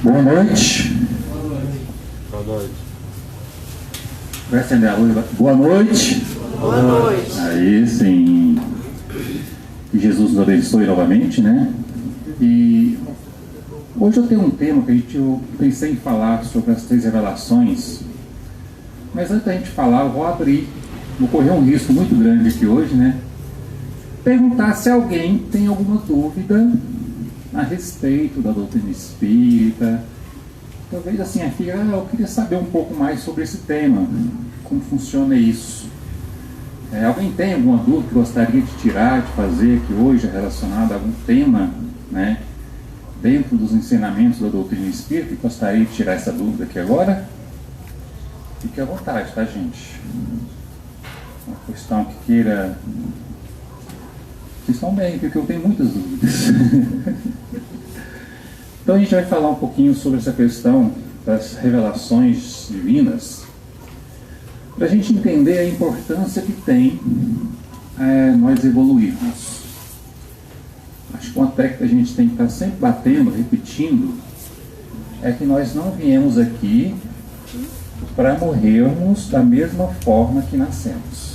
Boa noite. Boa noite. Vai acender a luz. Boa noite. Boa noite. Aí sim. Que Jesus nos abençoe novamente, né? E hoje eu tenho um tema que eu pensei em falar sobre as 3 revelações. Mas antes da gente falar, eu vou correr um risco muito grande aqui hoje, né? Perguntar se alguém tem alguma dúvida a respeito da doutrina espírita. Talvez assim, eu queria saber um pouco mais sobre esse tema, como funciona isso. Alguém tem alguma dúvida que gostaria de tirar, de fazer aqui hoje, relacionado a algum tema, né, dentro dos ensinamentos da doutrina espírita, e gostaria de tirar essa dúvida aqui agora? Fique à vontade, tá, gente? Uma questão que queira... Vocês estão bem, porque eu tenho muitas dúvidas. Então a gente vai falar um pouquinho sobre essa questão das revelações divinas, para a gente entender a importância que tem nós evoluirmos. Acho que uma tecla que a gente tem que estar sempre batendo, repetindo, é que nós não viemos aqui para morrermos da mesma forma que nascemos.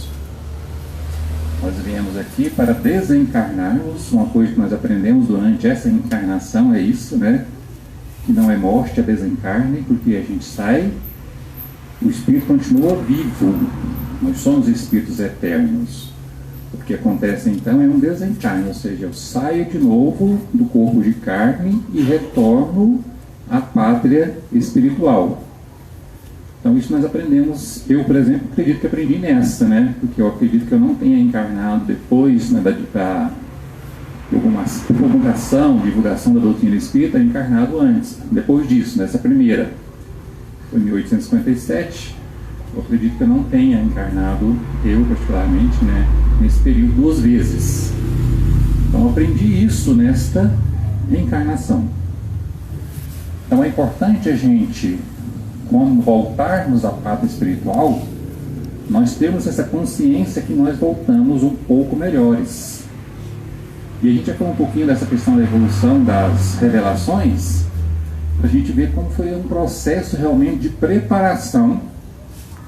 Nós viemos aqui para desencarnarmos. Uma coisa que nós aprendemos durante essa encarnação é isso, né? Que não é morte, é desencarne, porque a gente sai, o espírito continua vivo. Nós somos espíritos eternos. O que acontece então é um desencarne, ou seja, eu saio de novo do corpo de carne e retorno à pátria espiritual. Então isso nós aprendemos. Eu, por exemplo, acredito que aprendi nessa, né? Porque eu acredito que eu não tenha encarnado depois, né, da promulgação, divulgação da doutrina espírita, encarnado antes. Depois disso, nessa primeira, foi em 1857, eu acredito que eu não tenha encarnado, eu particularmente, né, nesse período 2 vezes. Então eu aprendi isso nesta encarnação. Então é importante a gente, quando voltarmos à pátria espiritual, nós temos essa consciência que nós voltamos um pouco melhores. E a gente vai falar um pouquinho dessa questão da evolução das revelações, para a gente ver como foi um processo realmente de preparação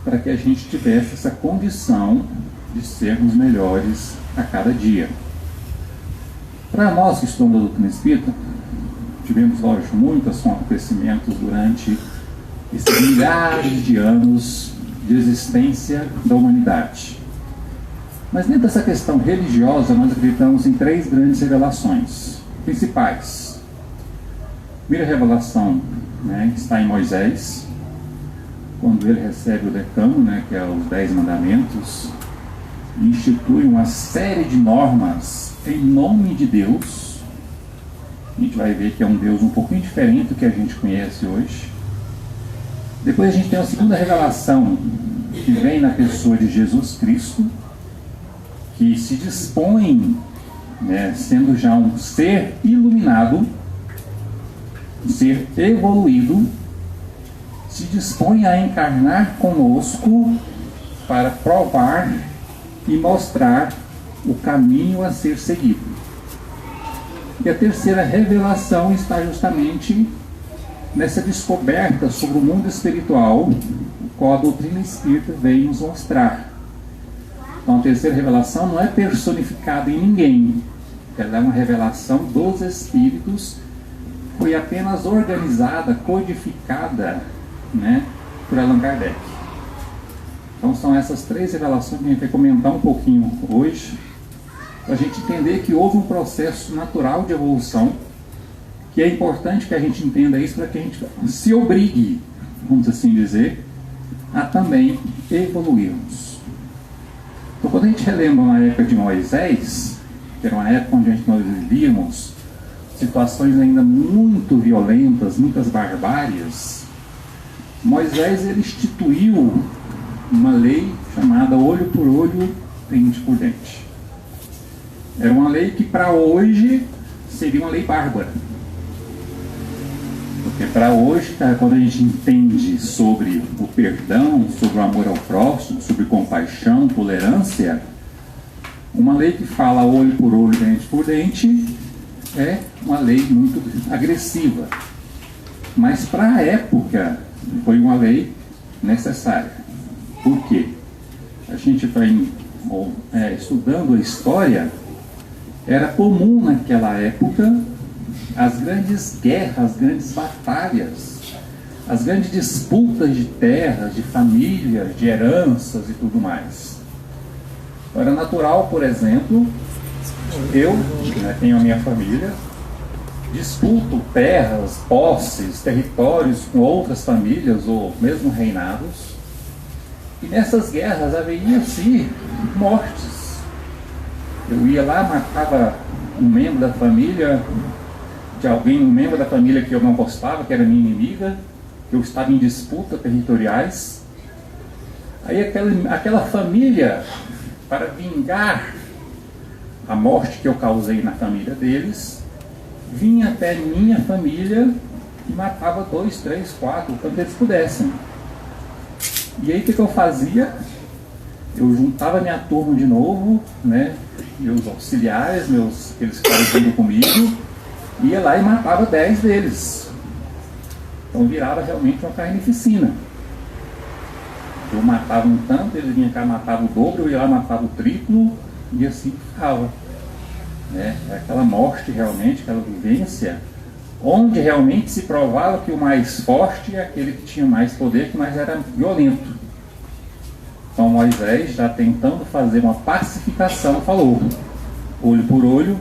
para que a gente tivesse essa condição de sermos melhores a cada dia. Para nós que estudamos a doutrina espírita, tivemos, lógico, muitos acontecimentos durante esses milhares de anos de existência da humanidade. Mas dentro dessa questão religiosa, nós acreditamos em 3 grandes revelações principais. A primeira revelação, né, está em Moisés, quando ele recebe o decano, né, que é os 10 mandamentos, e institui uma série de normas em nome de Deus. A gente vai ver que é um Deus um pouquinho diferente do que a gente conhece hoje. Depois a gente tem a segunda revelação, que vem na pessoa de Jesus Cristo, que se dispõe, né, sendo já um ser iluminado, um ser evoluído, se dispõe a encarnar conosco para provar e mostrar o caminho a ser seguido. E a terceira revelação está justamente nessa descoberta sobre o mundo espiritual, o qual a doutrina espírita veio nos mostrar. Então a terceira revelação não é personificada em ninguém, ela é uma revelação dos espíritos, foi apenas organizada, codificada, né, por Allan Kardec. Então são essas 3 revelações que a gente vai comentar um pouquinho hoje, para a gente entender que houve um processo natural de evolução, que é importante que a gente entenda isso para que a gente se obrigue, vamos assim dizer, a também evoluirmos. Então quando a gente relembra na época de Moisés, que era uma época onde nós vivíamos situações ainda muito violentas, muitas barbárias, Moisés ele instituiu uma lei chamada olho por olho, dente por dente. Era uma lei que para hoje seria uma lei bárbara. Porque para hoje, quando a gente entende sobre o perdão, sobre o amor ao próximo, sobre compaixão, tolerância, uma lei que fala olho por olho, dente por dente, é uma lei muito agressiva. Mas para a época foi uma lei necessária. Por quê? A gente vai estudando a história, era comum naquela época as grandes guerras, as grandes batalhas, as grandes disputas de terras, de famílias, de heranças e tudo mais. Era natural, por exemplo, eu, tenho a minha família, disputo terras, posses, territórios com outras famílias ou mesmo reinados. E nessas guerras haveria-se mortes. Eu ia lá, matava um membro da família de alguém, um membro da família que eu não gostava, que era minha inimiga, que eu estava em disputa territoriais. Aí aquela família, para vingar a morte que eu causei na família deles, vinha até minha família e matava 2, 3, 4, quanto eles pudessem. E aí o que eu fazia? Eu juntava minha turma de novo, meus auxiliares, aqueles caras vindo comigo, ia lá e matava 10 deles. Então virava realmente uma carnificina. Eu matava um tanto, eles vinham cá, matava o dobro, eu ia lá, matava o triplo, e assim ficava. Aquela morte realmente, aquela vivência, onde realmente se provava que o mais forte é aquele que tinha mais poder, que mais era violento. Então Moisés, já tentando fazer uma pacificação, falou: olho por olho,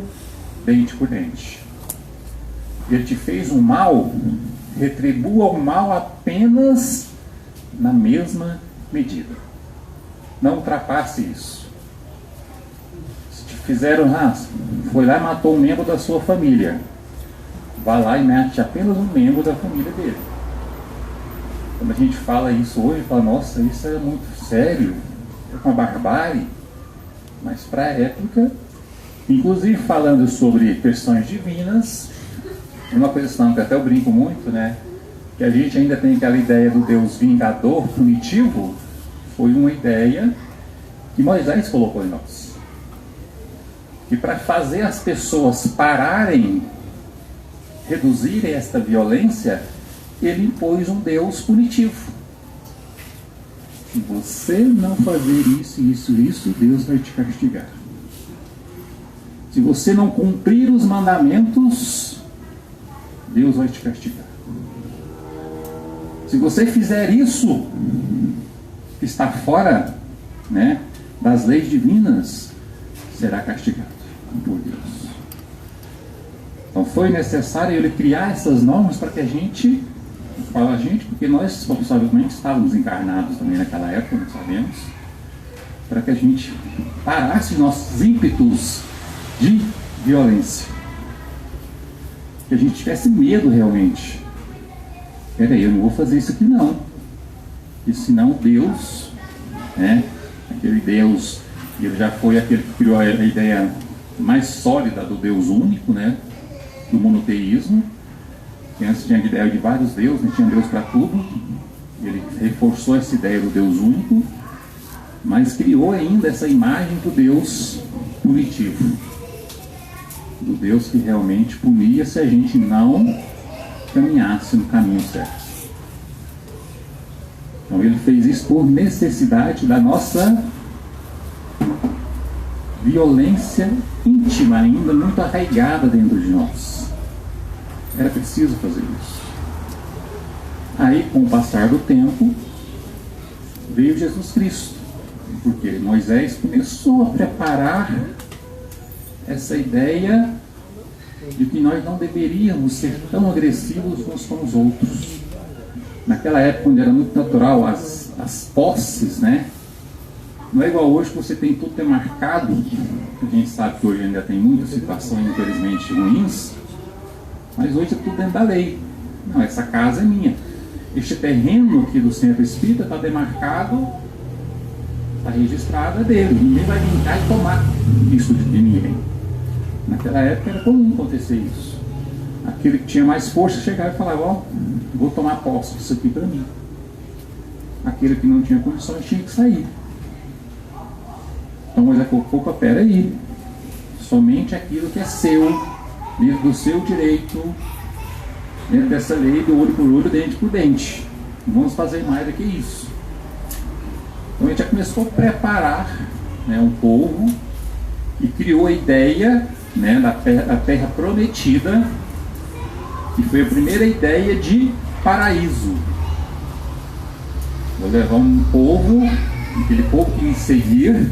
dente por dente. Ele te fez um mal, retribua o mal apenas na mesma medida. Não ultrapasse isso. Se te fizeram, foi lá e matou um membro da sua família, vá lá e mate apenas um membro da família dele. Quando a gente fala isso hoje, fala: nossa, isso é muito sério, é uma barbárie. Mas para a época, inclusive falando sobre questões divinas, uma questão que até eu brinco muito, que a gente ainda tem aquela ideia do Deus vingador, punitivo, foi uma ideia que Moisés colocou em nós. E para fazer as pessoas pararem, reduzirem esta violência, ele impôs um Deus punitivo. Se você não fazer isso, Deus vai te castigar. Se você não cumprir os mandamentos, Deus vai te castigar. Se você fizer isso, que está fora das leis divinas, será castigado por Deus. Então foi necessário ele criar essas normas para que a gente, fala a gente, porque nós provavelmente estávamos encarnados também naquela época, não sabemos, para que a gente parasse nossos ímpetos de violência. Que a gente tivesse medo realmente. Peraí, eu não vou fazer isso aqui não. Porque senão Deus, aquele Deus, ele já foi aquele que criou a ideia mais sólida do Deus único, do monoteísmo. Que antes tinha a ideia de vários deuses, tinha Deus para tudo. Ele reforçou essa ideia do Deus único, mas criou ainda essa imagem do Deus punitivo. Do Deus que realmente punia se a gente não caminhasse no caminho certo. Então ele fez isso por necessidade da nossa violência íntima, ainda muito arraigada dentro de nós. Era preciso fazer isso. Aí, com o passar do tempo, veio Jesus Cristo, porque Moisés começou a preparar essa ideia de que nós não deveríamos ser tão agressivos uns com os outros. Naquela época, onde era muito natural as posses, não é igual hoje que você tem tudo demarcado. A gente sabe que hoje ainda tem muitas situações, infelizmente, ruins, mas hoje é tudo dentro da lei. Não, essa casa é minha. Este terreno aqui do centro espírita está demarcado, está registrado, é dele. Ninguém vai vir cá e tomar isso de ninguém. Naquela época era comum acontecer isso. Aquele que tinha mais força chegava e falava: vou tomar posse disso aqui para mim. Aquele que não tinha condições tinha que sair. Então Moisés falou: opa, peraí, somente aquilo que é seu, dentro do seu direito, dentro dessa lei do olho por olho, dente por dente. Não vamos fazer mais do que isso. Então a gente já começou a preparar, né, um povo e criou a ideia, né, da terra prometida, que foi a primeira ideia de paraíso. Vou levar um povo, aquele povo que me seguir,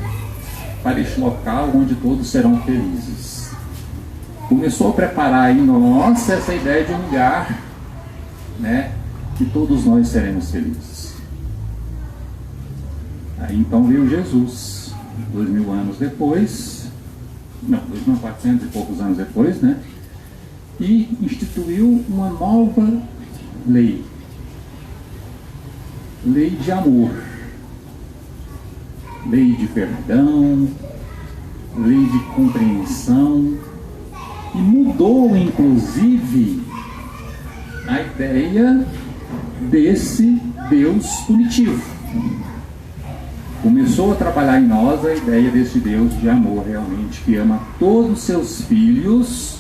para este local onde todos serão felizes. Começou a preparar em nós essa ideia de um lugar, né, que todos nós seremos felizes. Aí então veio Jesus, 2000 anos depois, não, 2400 e poucos anos depois, né, e instituiu uma nova lei. Lei de amor, lei de perdão, lei de compreensão, e mudou inclusive a ideia desse Deus punitivo. Começou a trabalhar em nós a ideia desse Deus de amor realmente, que ama todos os seus filhos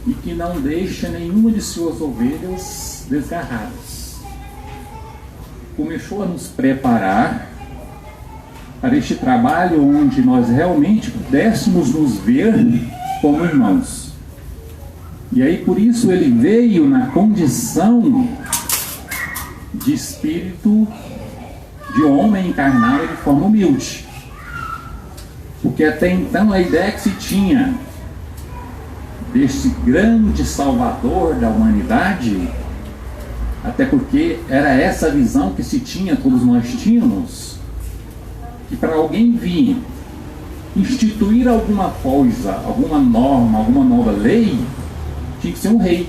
e que não deixa nenhuma de suas ovelhas desgarradas. Começou a nos preparar para este trabalho onde nós realmente pudéssemos nos ver como irmãos. E aí por isso ele veio na condição de espírito de homem encarnado de forma humilde. Porque até então a ideia que se tinha deste grande salvador da humanidade, até porque era essa a visão que se tinha, todos nós tínhamos, que para alguém vir instituir alguma coisa, alguma norma, alguma nova lei, tinha que ser um rei.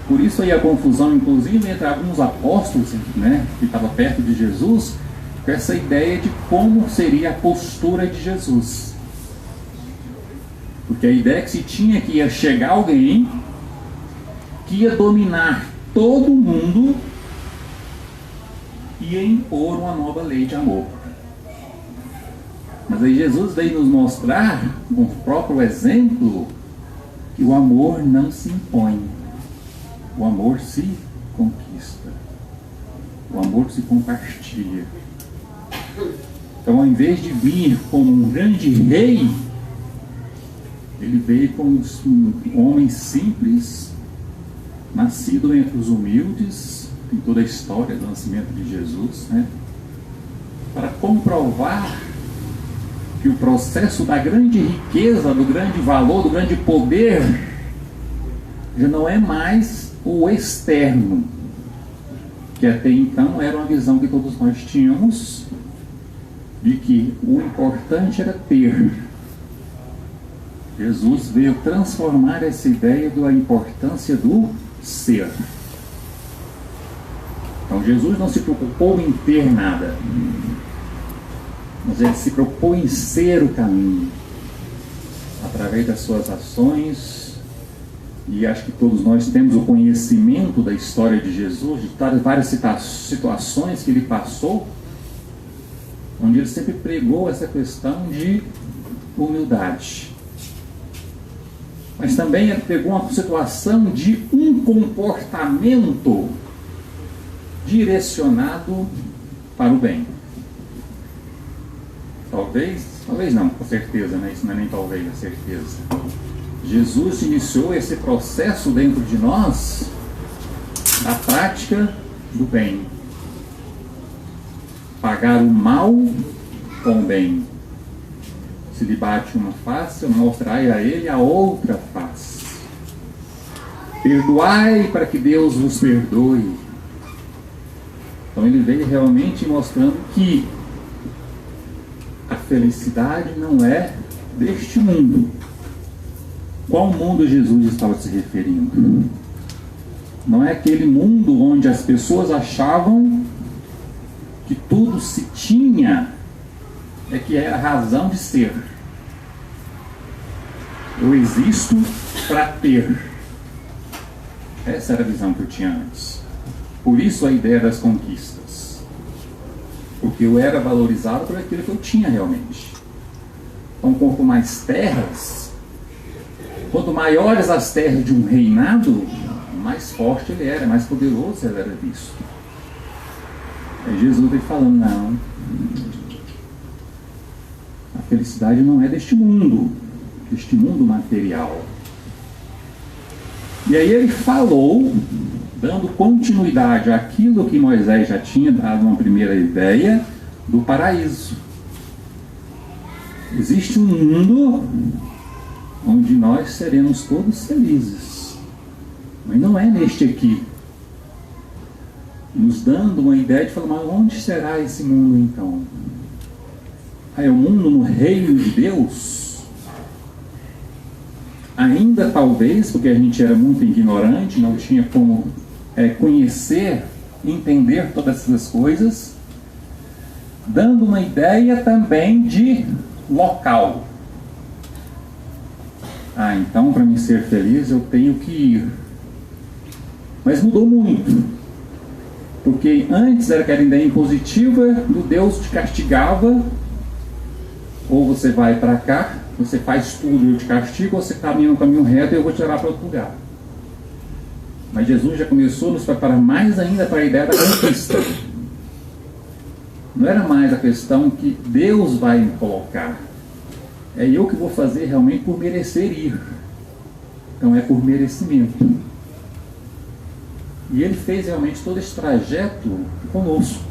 Por isso aí a confusão, inclusive, entre alguns apóstolos, né, que estavam perto de Jesus, com essa ideia de como seria a postura de Jesus. Porque a ideia que se tinha é que ia chegar alguém que ia dominar todo mundo e ia impor uma nova lei de amor. Mas aí Jesus veio nos mostrar, com o próprio exemplo, que o amor não se impõe. O amor se conquista. O amor se compartilha. Então, ao invés de vir como um grande rei, ele veio como um homem simples, nascido entre os humildes, em toda a história do nascimento de Jesus, né? Para comprovar que o processo da grande riqueza, do grande valor, do grande poder, já não é mais o externo, que até então era uma visão que todos nós tínhamos, de que o importante era ter. Jesus veio transformar essa ideia da importância do ser. Então Jesus não se preocupou em ter nada, mas ele se preocupou em ser o caminho, através das suas ações. E acho que todos nós temos o conhecimento da história de Jesus, de várias situações que ele passou, onde ele sempre pregou essa questão de humildade. Mas também ele pegou uma situação de um comportamento direcionado para o bem. Talvez não, com certeza, né? Isso não é nem talvez, é certeza. Jesus iniciou esse processo dentro de nós da prática do bem. Pagar o mal com o bem. Se lhe bate uma face, mostrai a ele a outra face. Perdoai para que Deus vos perdoe. Então ele veio realmente mostrando que a felicidade não é deste mundo. Qual mundo Jesus estava se referindo? Não é aquele mundo onde as pessoas achavam que tudo se tinha, é que é a razão de ser. Eu existo para ter. Essa era a visão que eu tinha antes. Por isso a ideia das conquistas. Porque eu era valorizado por aquilo que eu tinha realmente. Então, quanto mais terras, quanto maiores as terras de um reinado, mais forte ele era, mais poderoso ele era visto. Aí Jesus veio falando, não, a felicidade não é deste mundo material. E aí ele falou, dando continuidade àquilo que Moisés já tinha dado uma primeira ideia do paraíso. Existe um mundo onde nós seremos todos felizes, mas não é neste aqui. Nos dando uma ideia de falar, mas onde será esse mundo então? É o mundo no reino de Deus? Ainda talvez, porque a gente era muito ignorante, não tinha como conhecer, entender todas essas coisas, dando uma ideia também de local. Então para mim ser feliz eu tenho que ir. Mas mudou muito, porque antes era aquela ideia impositiva do Deus te castigava, ou você vai para cá, você faz tudo e eu te castigo, ou você caminha no caminho reto e eu vou te levar para outro lugar. Mas Jesus já começou a nos preparar mais ainda para a ideia da conquista. Não era mais a questão que Deus vai me colocar, é eu que vou fazer realmente por merecer ir. Então é por merecimento. E ele fez realmente todo esse trajeto conosco.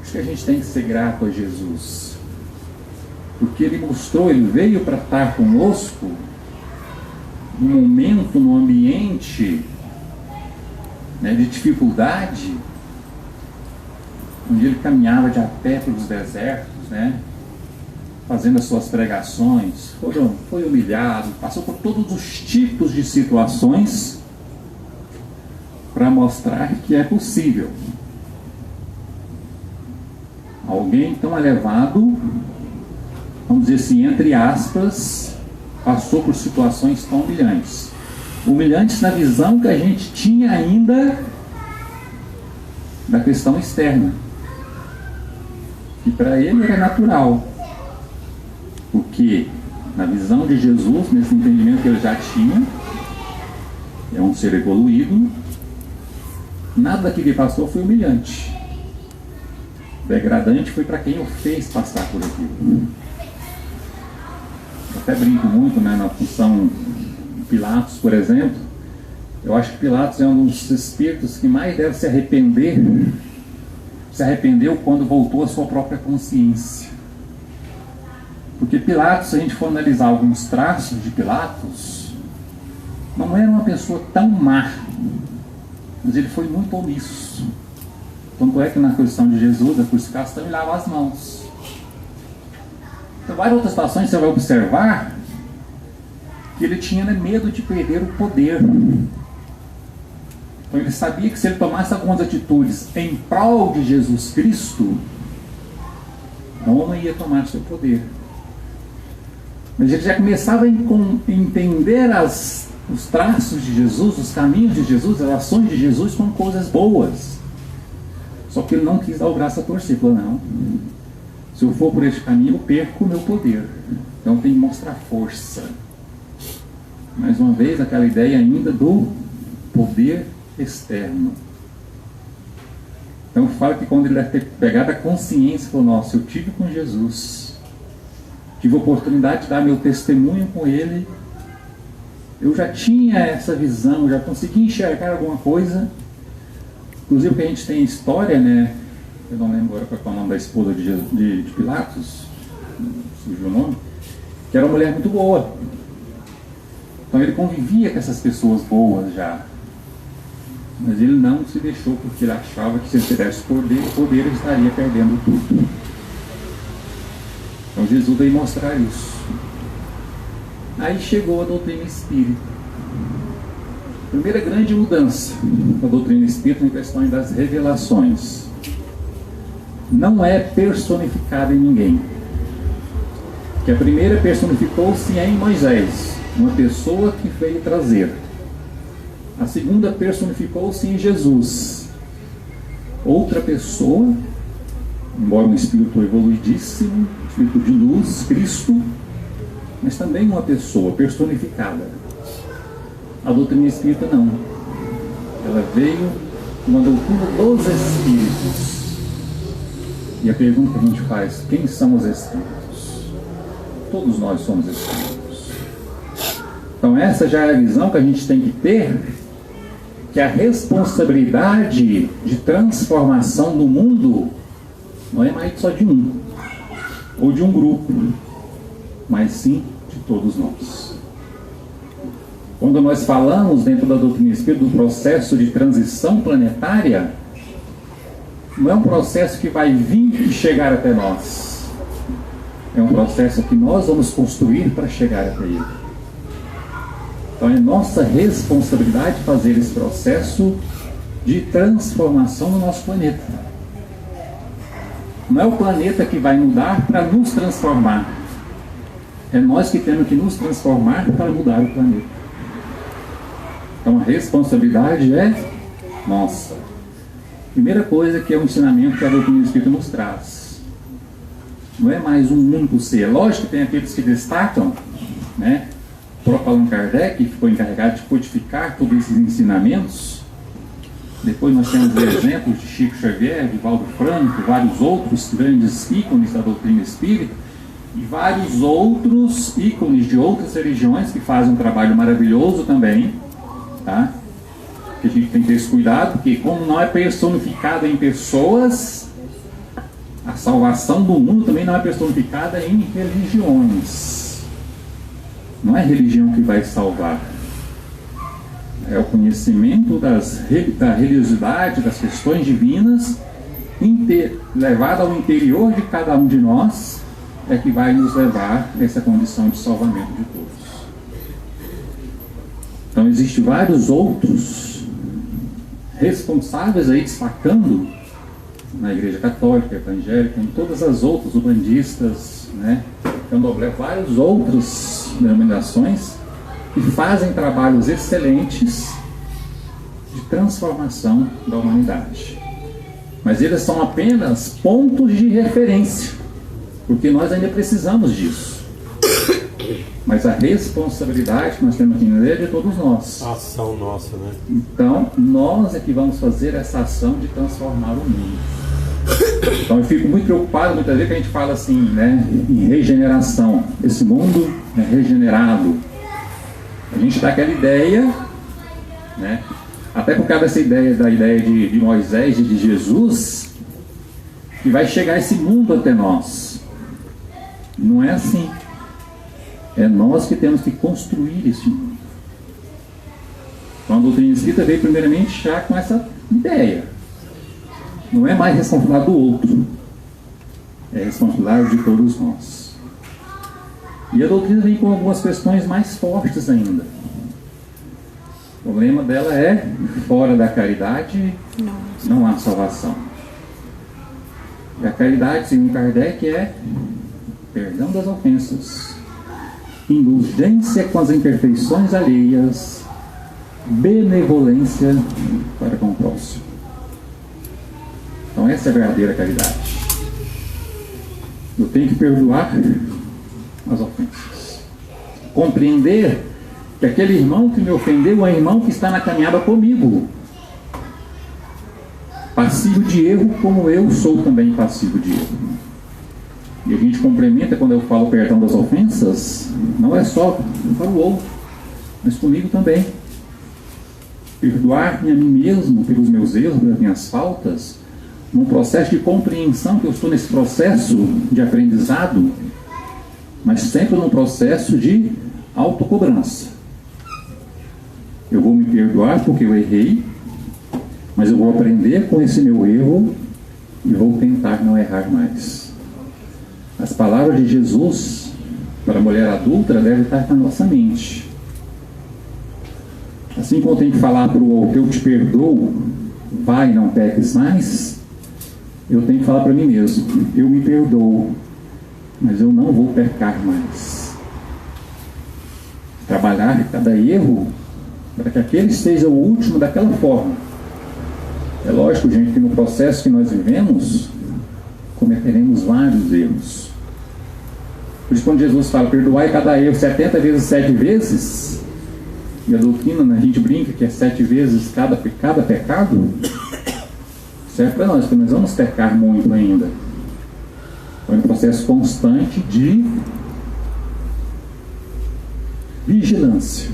Acho que a gente tem que ser grato a Jesus, porque ele mostrou, ele veio para estar conosco num momento, num ambiente de dificuldade, onde ele caminhava de a pé pelos desertos, fazendo as suas pregações, foi humilhado, passou por todos os tipos de situações para mostrar que é possível. Alguém tão elevado, vamos dizer assim, entre aspas, passou por situações tão humilhantes. Humilhantes na visão que a gente tinha ainda da questão externa, que para ele era natural, porque na visão de Jesus, nesse entendimento que ele já tinha, é um ser evoluído, nada que ele passou foi humilhante. Degradante foi para quem o fez passar por aquilo. Eu até brinco muito na função de Pilatos, por exemplo. Eu acho que Pilatos é um dos espíritos que mais deve se arrepender. Se arrependeu quando voltou à sua própria consciência. Porque Pilatos, se a gente for analisar alguns traços de Pilatos, não era uma pessoa tão má, mas ele foi muito omisso. Tanto é que na questão de Jesus, a crucificação, ele lava as mãos. Então, várias outras situações você vai observar que ele tinha medo de perder o poder. Então ele sabia que se ele tomasse algumas atitudes em prol de Jesus Cristo, Roma ia tomar seu poder. Mas ele já começava a entender os traços de Jesus, os caminhos de Jesus, as ações de Jesus como coisas boas. Só que ele não quis dar o braço a torcer. Falou, não, se eu for por este caminho eu perco o meu poder. Então tem que mostrar força. Mais uma vez aquela ideia ainda do poder externo. Então fala que quando ele deve ter pegado a consciência, falou, nossa, eu tive com Jesus, tive a oportunidade de dar meu testemunho com ele, eu já tinha essa visão, já consegui enxergar alguma coisa. Inclusive porque a gente tem história, eu não lembro agora qual é o nome da esposa de Pilatos, surgiu o nome, que era uma mulher muito boa. Então ele convivia com essas pessoas boas já. Mas ele não se deixou, porque ele achava que se ele tivesse poder ele estaria perdendo tudo. Então Jesus veio mostrar isso. Aí chegou a doutrina espírita. Primeira grande mudança da doutrina espírita em questão das revelações. Não é personificada em ninguém. Que a primeira personificou-se em Moisés, uma pessoa que veio trazer. A segunda personificou-se em Jesus, outra pessoa, embora um espírito evoluidíssimo, espírito de luz, Cristo, mas também uma pessoa personificada. A doutrina espírita não. Ela veio uma doutrina dos espíritos. E a pergunta que a gente faz: quem são os espíritos? Todos nós somos espíritos. Então essa já é a visão que a gente tem que ter, que a responsabilidade de transformação do mundo não é mais só de um ou de um grupo, mas sim de todos nós. Quando nós falamos dentro da doutrina espírita do processo de transição planetária, não é um processo que vai vir e chegar até nós. É um processo que nós vamos construir para chegar até ele. Então é nossa responsabilidade fazer esse processo de transformação no nosso planeta. Não é o planeta que vai mudar para nos transformar. É nós que temos que nos transformar para mudar o planeta. Então a responsabilidade é nossa. Primeira coisa que é um ensinamento que a doutrina espírita nos traz. Não é mais um único ser. Lógico que tem aqueles que destacam, né? O próprio Allan Kardec ficou encarregado de codificar todos esses ensinamentos. Depois nós temos exemplos de Chico Xavier, de Valdo Franco, vários outros grandes ícones da doutrina espírita, e vários outros ícones de outras religiões que fazem um trabalho maravilhoso também, tá? Que a gente tem que ter esse cuidado, porque como não é personificada em pessoas, a salvação do mundo também não é personificada em religiões. Não é a religião que vai salvar. É o conhecimento da religiosidade, das questões divinas, levado ao interior de cada um de nós, é que vai nos levar a essa condição de salvamento de todos. Então existem vários outros responsáveis aí destacando na Igreja Católica, Evangélica, em todas as outras, umbandistas, né? Candomblé, várias outras denominações que fazem trabalhos excelentes de transformação da humanidade. Mas eles são apenas pontos de referência, porque nós ainda precisamos disso. Mas a responsabilidade que nós temos que entender é de todos nós. A ação nossa, né? Então, nós é que vamos fazer essa ação de transformar o mundo. Então eu fico muito preocupado muitas vezes que a gente fala assim, né, em regeneração. Esse mundo é regenerado. A gente dá aquela ideia, né, até por causa dessa ideia, da ideia de Moisés e de Jesus, que vai chegar esse mundo até nós. Não é assim. É nós que temos que construir esse mundo. Então a doutrina espírita veio primeiramente já com essa ideia. Não é mais responsabilidade do outro, é responsabilidade de todos nós. E a doutrina vem com algumas questões mais fortes ainda. O lema dela é: fora da caridade não há salvação. E a caridade, segundo Kardec, é perdão das ofensas, indulgência com as imperfeições alheias, benevolência para com o próximo. Então essa é a verdadeira caridade. Eu tenho que perdoar as ofensas. Compreender que aquele irmão que me ofendeu é um irmão que está na caminhada comigo. Passivo de erro, como eu sou também passivo de erro. E a gente complementa quando eu falo perdão das ofensas, não é só para o outro, mas comigo também. Perdoar-me a mim mesmo pelos meus erros, pelas minhas faltas, num processo de compreensão, que eu estou nesse processo de aprendizado, mas sempre num processo de autocobrança. Eu vou me perdoar porque eu errei, mas eu vou aprender com esse meu erro e vou tentar não errar mais. As palavras de Jesus para a mulher adúltera devem estar na nossa mente. Assim como eu tenho que falar para o outro: eu te perdoo, vai, não peques mais, eu tenho que falar para mim mesmo: eu me perdoo, mas eu não vou pecar mais. Trabalhar cada erro para que aquele seja o último daquela forma. É lógico, gente, que no processo que nós vivemos cometeremos vários erros. Por isso, quando Jesus fala, perdoai cada erro 70 vezes 7 vezes, e a doutrina, né, a gente brinca que é 7 vezes cada pecado, serve para nós, porque nós vamos pecar muito ainda. É um processo constante de vigilância.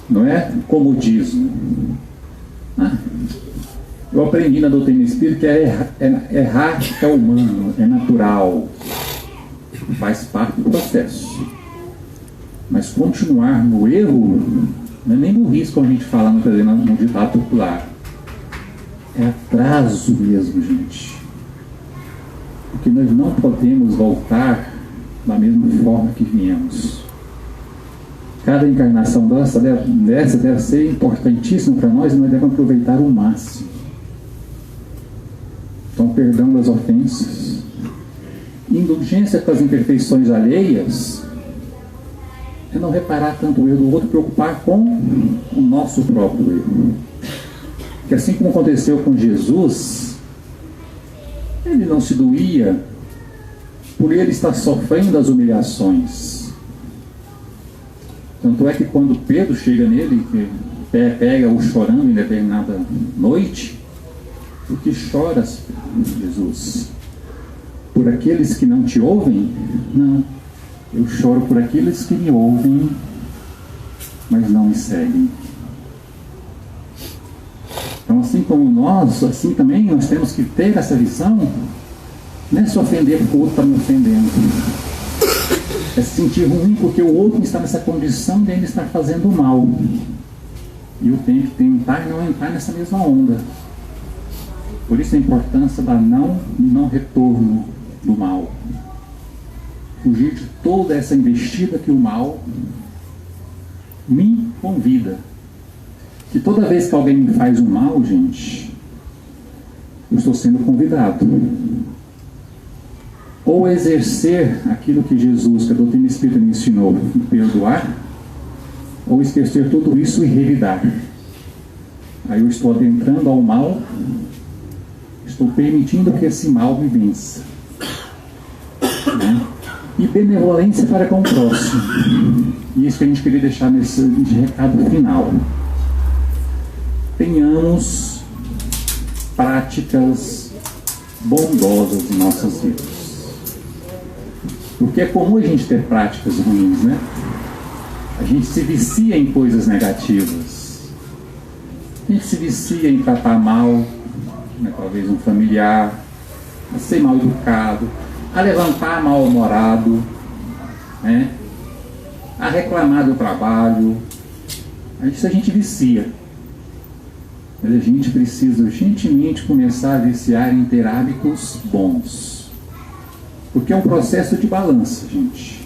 Não é comodismo. Eu aprendi na doutrina espírita que errar é humano, é natural, faz parte do processo. Mas continuar no erro não é nem burrice, como a gente fala muitas vezes no ditado popular. É atraso mesmo, gente. Porque nós não podemos voltar da mesma forma que viemos. Cada encarnação dessa deve ser importantíssima para nós e nós devemos aproveitar o máximo. Então, perdão das ofensas, indulgência com as imperfeições alheias, é não reparar tanto o erro do outro, preocupar com o nosso próprio erro. Que assim como aconteceu com Jesus, ele não se doía por ele estar sofrendo as humilhações. Tanto é que quando Pedro chega nele, pega-o chorando em determinada noite, por que choras, Jesus? Por aqueles que não te ouvem? Não, eu choro por aqueles que me ouvem, mas não me seguem. Então, assim como nós, assim também nós temos que ter essa visão, não é se ofender porque o outro está me ofendendo, é se sentir ruim porque o outro está nessa condição de ele estar fazendo mal, e eu tenho que tentar não entrar nessa mesma onda. Por isso a importância da não retorno do mal, fugir de toda essa investida que o mal me convida. Que toda vez que alguém me faz um mal, gente, eu estou sendo convidado ou exercer aquilo que Jesus, que a doutrina espírita me ensinou, perdoar, ou esquecer tudo isso e revidar. Aí eu estou adentrando ao mal, estou permitindo que esse mal me vença, né? E benevolência para com o próximo. E isso que a gente queria deixar nesse recado final. Tenhamos práticas bondosas em nossas vidas. Porque é comum a gente ter práticas ruins, né? A gente se vicia em coisas negativas. A gente se vicia em tratar mal, né, talvez um familiar, a ser mal educado, a levantar mal-humorado, né, a reclamar do trabalho. Isso a gente vicia. Mas a gente precisa urgentemente começar a viciar em ter hábitos bons. Porque é um processo de balança, gente.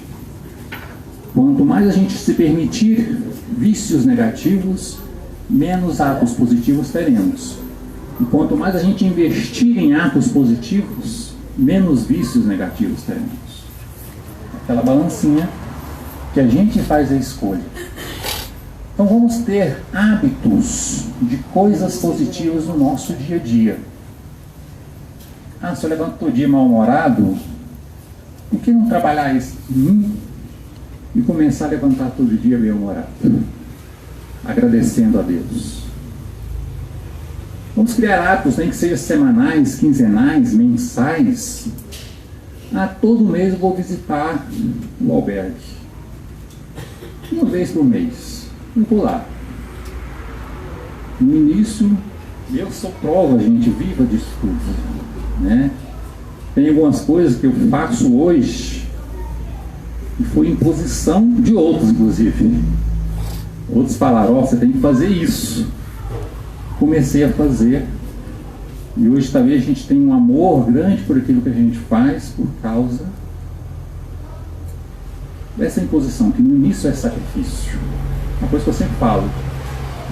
Quanto mais a gente se permitir vícios negativos, menos atos positivos teremos. E quanto mais a gente investir em atos positivos, menos vícios negativos teremos. Aquela balancinha que a gente faz a escolha. Então vamos ter hábitos de coisas positivas no nosso dia a dia. Se eu levanto todo dia mal-humorado, por que não trabalhar isso em mim e começar a levantar todo dia bem-humorado, agradecendo a Deus? Vamos criar hábitos, nem que sejam semanais, quinzenais, mensais. Todo mês eu vou visitar o albergue. Uma vez por mês. Eu vou lá. No início, eu sou prova, gente, viva disso tudo, né? Tem algumas coisas que eu faço hoje e foi imposição de outros, inclusive. Outros falaram, você tem que fazer isso. Comecei a fazer. E hoje talvez a gente tenha um amor grande por aquilo que a gente faz por causa dessa imposição, que no início é sacrifício. Uma coisa que eu sempre falo,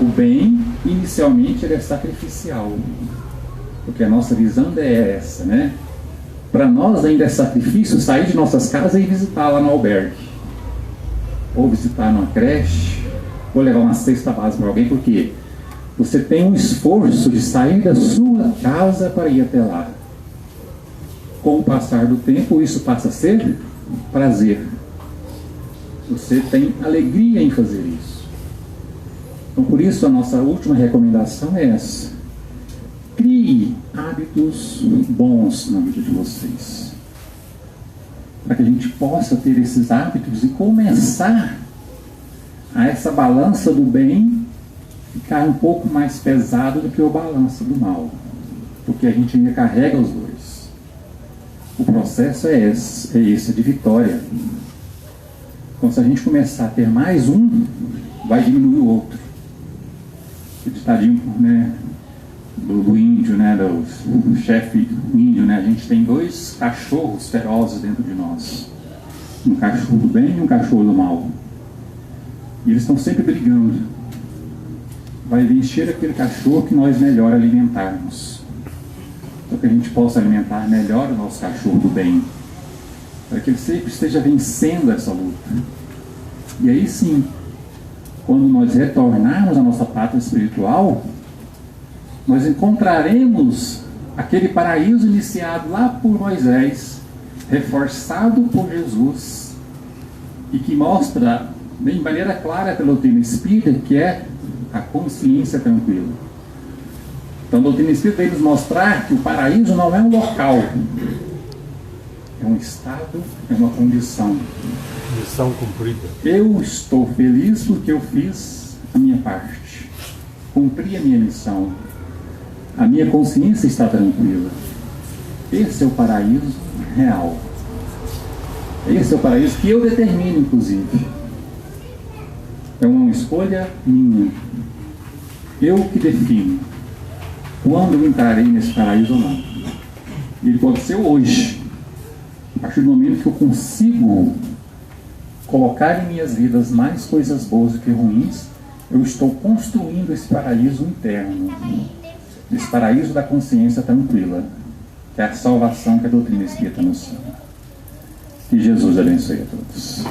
o bem inicialmente ele é sacrificial, porque a nossa visão é essa, né? Para nós ainda é sacrifício sair de nossas casas e visitar lá no albergue, ou visitar numa creche, ou levar uma cesta básica para alguém, porque você tem um esforço de sair da sua casa para ir até lá. Com o passar do tempo, isso passa a ser prazer. Você tem alegria em fazer isso. Então, por isso, a nossa última recomendação é essa. Crie hábitos bons na vida de vocês. Para que a gente possa ter esses hábitos e começar a essa balança do bem ficar um pouco mais pesado do que a balança do mal. Porque a gente ainda carrega os dois. O processo é esse de vitória. Então, se a gente começar a ter mais um, vai diminuir o outro. O ditadinho, né, do índio, né, do chefe índio, né, a gente tem 2 cachorros ferozes dentro de nós. Um cachorro do bem e um cachorro do mal. E eles estão sempre brigando. Vai vencer aquele cachorro que nós melhor alimentarmos. Para que a gente possa alimentar melhor o nosso cachorro do bem. Para que ele sempre esteja vencendo essa luta. E aí sim, quando nós retornarmos à nossa pátria espiritual, nós encontraremos aquele paraíso iniciado lá por Moisés, reforçado por Jesus, e que mostra de maneira clara pela doutrina espírita, que é a consciência tranquila. Então a doutrina espírita vem nos mostrar que o paraíso não é um local, é um estado, é uma condição. Missão cumprida. Eu estou feliz porque eu fiz a minha parte, cumpri a minha missão, a minha consciência está tranquila. Esse é o paraíso real. Esse é o paraíso que eu determino, inclusive. É uma escolha minha. Eu que defino quando eu entrarei nesse paraíso ou não. E ele pode ser hoje, a partir do momento que eu consigo colocar em minhas vidas mais coisas boas do que ruins, eu estou construindo esse paraíso interno, esse paraíso da consciência tranquila, que é a salvação que a doutrina espírita nos chama. Que Jesus abençoe a todos.